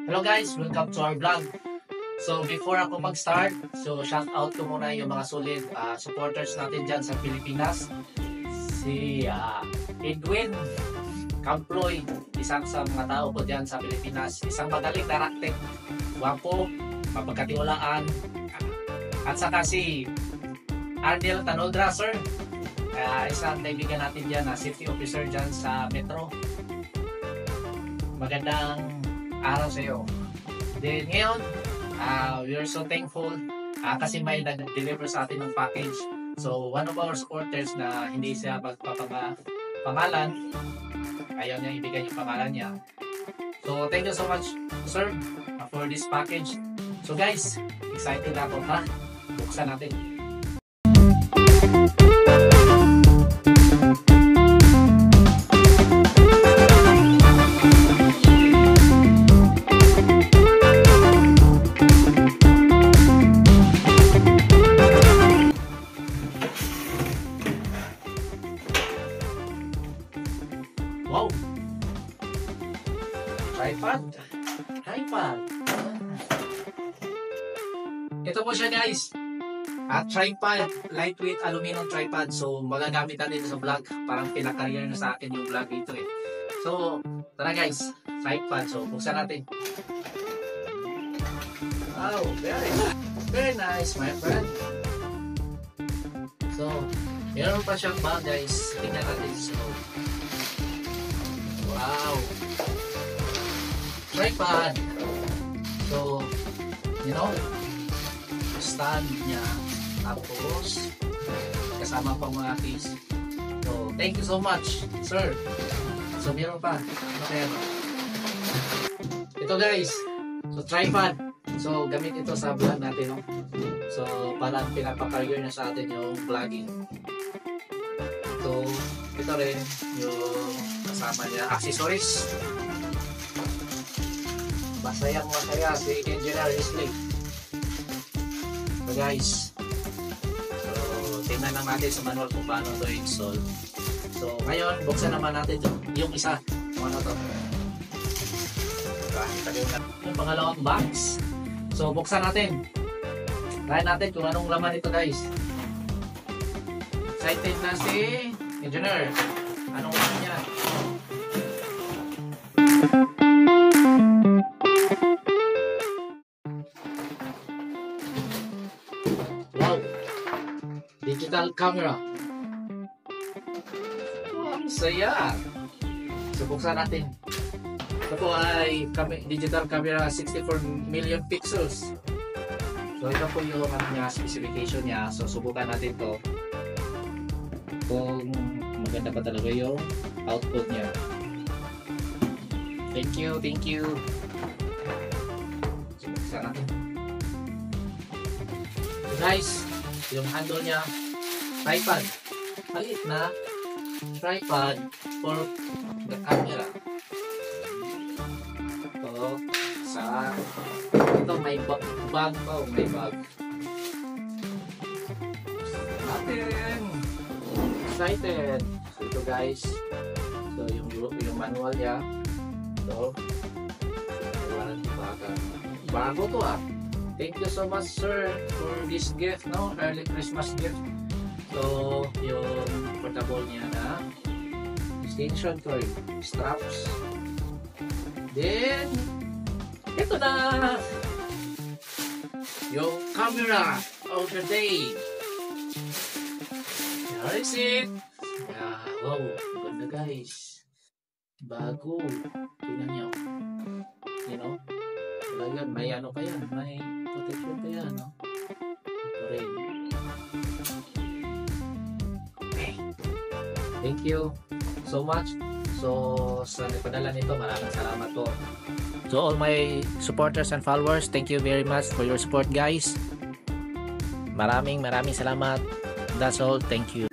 Hello guys, welcome to our vlog. So before ako mag-start, so shout out ko muna yung mga solid supporters natin dyan sa Pilipinas. Si Edwin Camploy, isang sa mga tao ko dyan sa Pilipinas. Isang magaling na raktek, wapo, mapagkatiwalaan. At saka si Arnel Tanodra, sir. Isang kaibigan natin dyan na safety officer dyan sa Metro. Magandang araw sa iyo. Then ngayon, we are so thankful kasi may nag-deliver sa atin ng package. So one of our supporters na hindi siya magpapangalan, ayaw niya ibigay yung pangalan niya. So thank you so much, sir, for this package. So guys, excited ako, ha? Buksan natin. Wow! Tripod. Ito po siya, guys. Tripod, lightweight aluminum tripod. So magagamit natin sa vlog. Parang pinaka-career na sa akin yung vlog dito eh. So tara guys, tripod. So buksan natin. Wow, very nice, my friend. So meron pa siyang bag, guys. Tingnan natin. So wow, tripod. So, you know, stand niya, tapos kasama pang mga case. So, thank you so much, sir. So, meron pa. Okay. Ito guys, so tripod. So, gamit ito sa vlog natin. No? So, parang pinapakareer na sa atin yung vlogging. So, ito rin yung kasama niya accessories. Masaya si Engineer Leslie. So guys, so tingnan lang natin sa manual kung paano ito install. So ngayon, buksan naman natin yung isa. Ano to? Yung pangalawang box. So buksan natin. Try natin kung anong laman ito, guys. Excited na si Engineer. Anong laman niya? Wow! Digital camera. Wow, ang saya! So, buksan natin. Ito po ay digital camera 64 million pixels. So, ito po yung specification niya. So, subukan natin to kung maganda pa talaga yung output niya. Thank you. So, buksan natin. So, guys, yung handle niya, tripod. Maliit na tripod for the camera. Ito may bag pa, may bag. Natin. Excited. So, ito guys. So, yung manual niya. So, warranty baka. Bago to ah. Thank you so much, sir, for this gift, no? Early Christmas gift. So, yung portable niya na extension cord, straps. Then, ito na! Yung camera of the day. Here is it. Yeah, wow, ganda guys. Bago. Tingnan nyo. You know? Talagang may ano pa yan. May protection pa yan, no? Ito rin. Okay. Thank you so much. So, sa nagpadala nito, maraming salamat po. So, all my supporters and followers, thank you very much for your support, guys. Maraming salamat. That's all. Thank you.